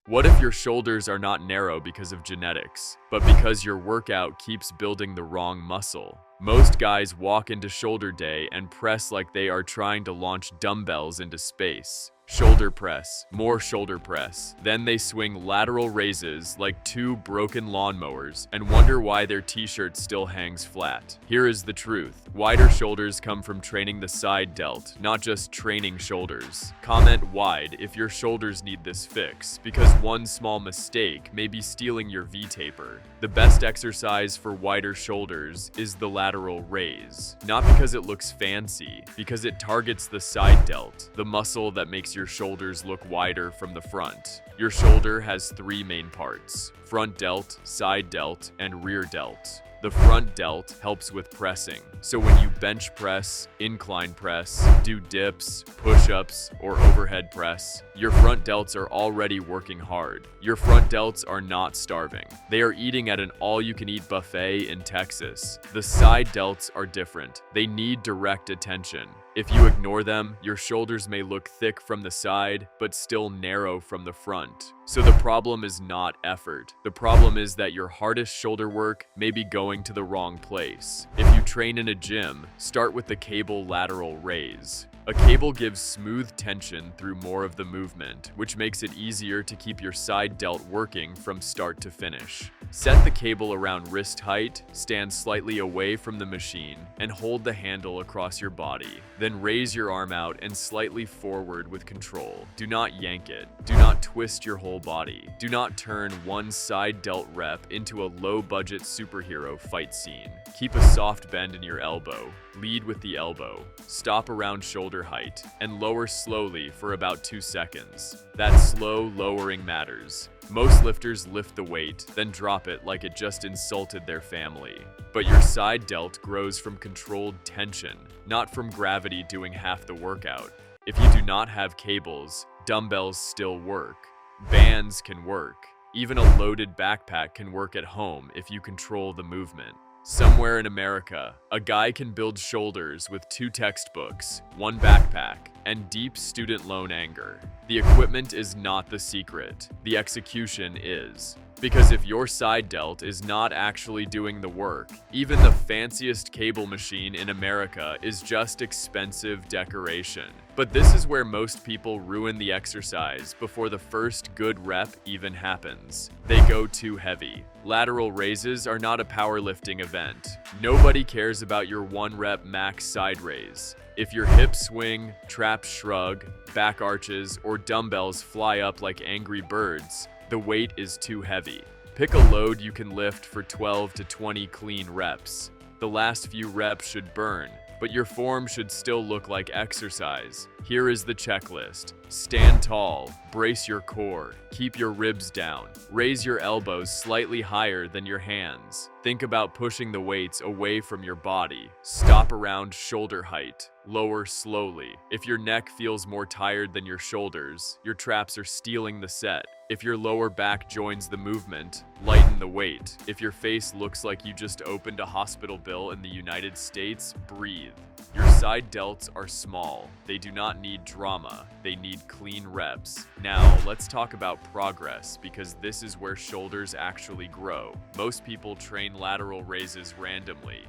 What if your shoulders are not narrow because of genetics, but because your workout keeps building the wrong muscle? Most guys walk into shoulder day and press like they are trying to launch dumbbells into space. Shoulder press, more shoulder press. Then they swing lateral raises like two broken lawnmowers and wonder why their t-shirt still hangs flat. Here is the truth. Wider shoulders come from training the side delt, not just training shoulders. Comment wide if your shoulders need this fix, because one small mistake may be stealing your V-taper. The best exercise for wider shoulders is the lateral raise. Not because it looks fancy, because it targets the side delt, the muscle that makes your shoulders look wider from the front. Your shoulder has three main parts: front delt, side delt, and rear delt. The front delt helps with pressing. So when you bench press, incline press, do dips, push-ups, or overhead press, your front delts are already working hard. Your front delts are not starving. They are eating at an all-you-can-eat buffet in Texas. The side delts are different. They need direct attention. If you ignore them, your shoulders may look thick from the side, but still narrow from the front. So the problem is not effort. The problem is that your hardest shoulder work may be going to the wrong place. If you train in a gym, start with the cable lateral raise. A cable gives smooth tension through more of the movement, which makes it easier to keep your side delt working from start to finish. Set the cable around wrist height, stand slightly away from the machine, and hold the handle across your body. Then raise your arm out and slightly forward with control. Do not yank it. Do not twist your whole body. Do not turn one side delt rep into a low-budget superhero fight scene. Keep a soft bend in your elbow. Lead with the elbow. Stop around shoulder height, and lower slowly for about 2 seconds. That slow lowering matters. Most lifters lift the weight, then drop it like it just insulted their family. But your side delt grows from controlled tension, not from gravity doing half the workout. If you do not have cables, dumbbells still work. Bands can work. Even a loaded backpack can work at home if you control the movement. Somewhere in America, a guy can build shoulders with 2 textbooks, 1 backpack, and deep student loan anger. The equipment is not the secret. The execution is. Because if your side delt is not actually doing the work, even the fanciest cable machine in America is just expensive decoration. But this is where most people ruin the exercise before the first good rep even happens. They go too heavy. Lateral raises are not a powerlifting event. Nobody cares about your 1 rep max side raise. If your hips swing, traps shrug, back arches, or dumbbells fly up like angry birds, the weight is too heavy. Pick a load you can lift for 12 to 20 clean reps. The last few reps should burn, but your form should still look like exercise. Here is the checklist. Stand tall, brace your core, keep your ribs down, raise your elbows slightly higher than your hands. Think about pushing the weights away from your body. Stop around shoulder height. Lower slowly. If your neck feels more tired than your shoulders, your traps are stealing the set. If your lower back joins the movement, lighten the weight. If your face looks like you just opened a hospital bill in the United States, breathe. Your side delts are small. They do not need drama. They need clean reps. Now, let's talk about progress, because this is where shoulders actually grow. Most people train lateral raises randomly.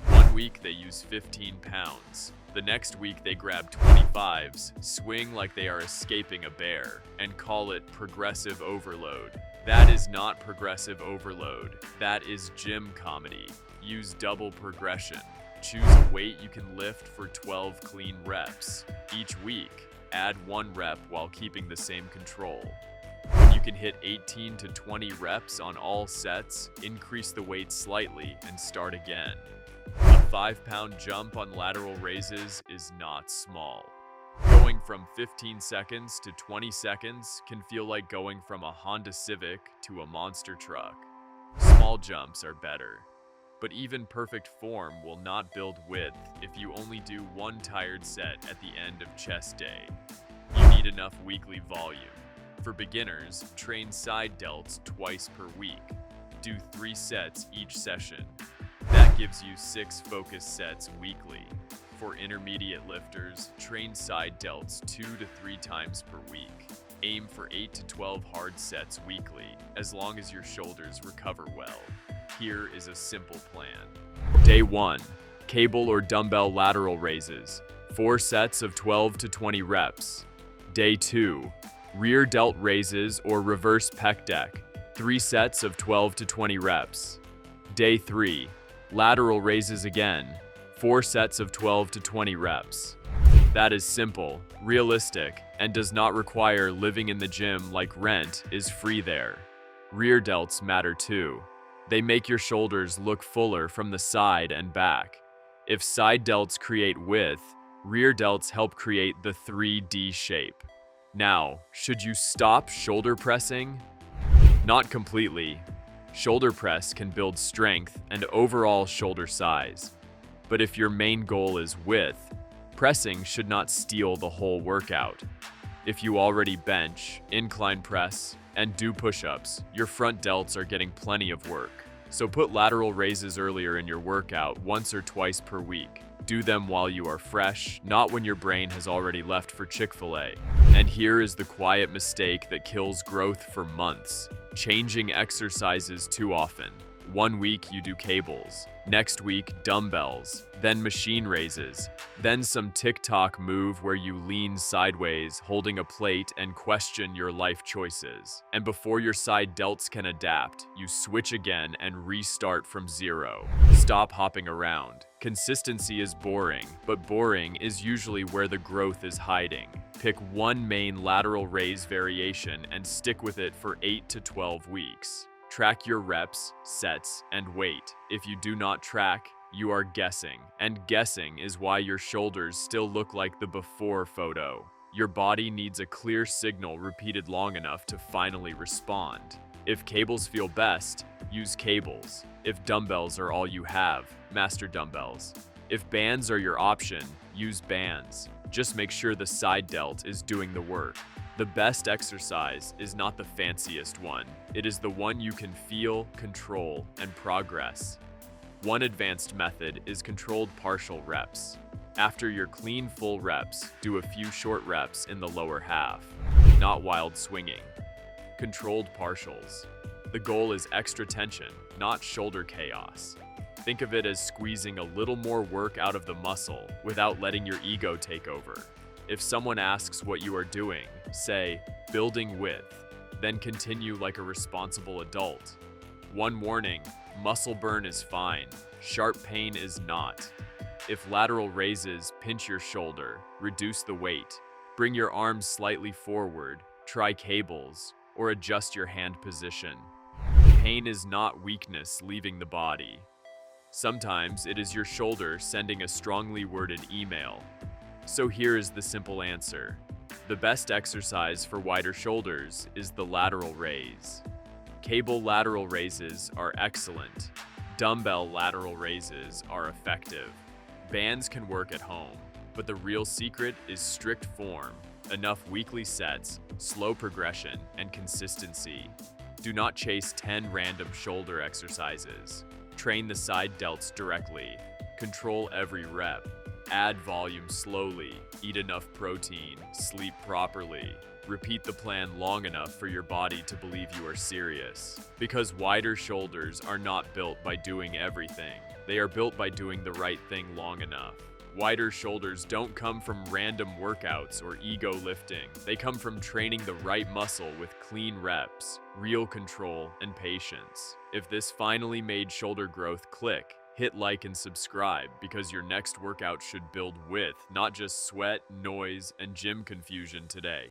One week they use 15 pounds. The next week they grab 25s, swing like they are escaping a bear, and call it progressive overload. That is not progressive overload. That is gym comedy. Use double progression. Choose a weight you can lift for 12 clean reps. Each week, add 1 rep while keeping the same control. When you can hit 18 to 20 reps on all sets, increase the weight slightly and start again. A 5-pound jump on lateral raises is not small. Going from 15 seconds to 20 seconds can feel like going from a Honda Civic to a monster truck. Small jumps are better. But even perfect form will not build width if you only do 1 tired set at the end of chest day. You need enough weekly volume. For beginners, train side delts twice per week. Do 3 sets each session. That gives you 6 focus sets weekly. For intermediate lifters, train side delts 2 to 3 times per week. Aim for 8 to 12 hard sets weekly, as long as your shoulders recover well. Here is a simple plan. Day 1. Cable or dumbbell lateral raises. 4 sets of 12 to 20 reps. Day 2. Rear delt raises or reverse pec deck. 3 sets of 12 to 20 reps. Day 3. Lateral raises again. 4 sets of 12 to 20 reps. That is simple, realistic, and does not require living in the gym like rent is free there. Rear delts matter too. They make your shoulders look fuller from the side and back. If side delts create width, rear delts help create the 3D shape. Now, should you stop shoulder pressing? Not completely. Shoulder press can build strength and overall shoulder size. But if your main goal is width, pressing should not steal the whole workout. If you already bench, incline press, and do push-ups, your front delts are getting plenty of work. So put lateral raises earlier in your workout once or twice per week. Do them while you are fresh, not when your brain has already left for Chick-fil-A. And here is the quiet mistake that kills growth for months: changing exercises too often. One week you do cables, next week dumbbells, then machine raises, then some TikTok move where you lean sideways holding a plate and question your life choices. And before your side delts can adapt, you switch again and restart from zero. Stop hopping around. Consistency is boring, but boring is usually where the growth is hiding. Pick one main lateral raise variation and stick with it for 8 to 12 weeks. Track your reps, sets, and weight. If you do not track, you are guessing. And guessing is why your shoulders still look like the before photo. Your body needs a clear signal repeated long enough to finally respond. If cables feel best, use cables. If dumbbells are all you have, master dumbbells. If bands are your option, use bands. Just make sure the side delt is doing the work. The best exercise is not the fanciest one. It is the one you can feel, control, and progress. One advanced method is controlled partial reps. After your clean full reps, do a few short reps in the lower half. Not wild swinging. Controlled partials. The goal is extra tension, not shoulder chaos. Think of it as squeezing a little more work out of the muscle without letting your ego take over. If someone asks what you are doing, say, building width, then continue like a responsible adult. One warning: muscle burn is fine, sharp pain is not. If lateral raises pinch your shoulder, reduce the weight, bring your arms slightly forward, try cables, or adjust your hand position. Pain is not weakness leaving the body. Sometimes it is your shoulder sending a strongly worded email. So here is the simple answer. The best exercise for wider shoulders is the lateral raise. Cable lateral raises are excellent. Dumbbell lateral raises are effective. Bands can work at home, but the real secret is strict form, enough weekly sets, slow progression, and consistency. Do not chase 10 random shoulder exercises. Train the side delts directly. Control every rep. Add volume slowly, eat enough protein, sleep properly. Repeat the plan long enough for your body to believe you are serious. Because wider shoulders are not built by doing everything. They are built by doing the right thing long enough. Wider shoulders don't come from random workouts or ego lifting. They come from training the right muscle with clean reps, real control, and patience. If this finally made shoulder growth click, hit like and subscribe, because your next workout should build width, not just sweat, noise, and gym confusion today.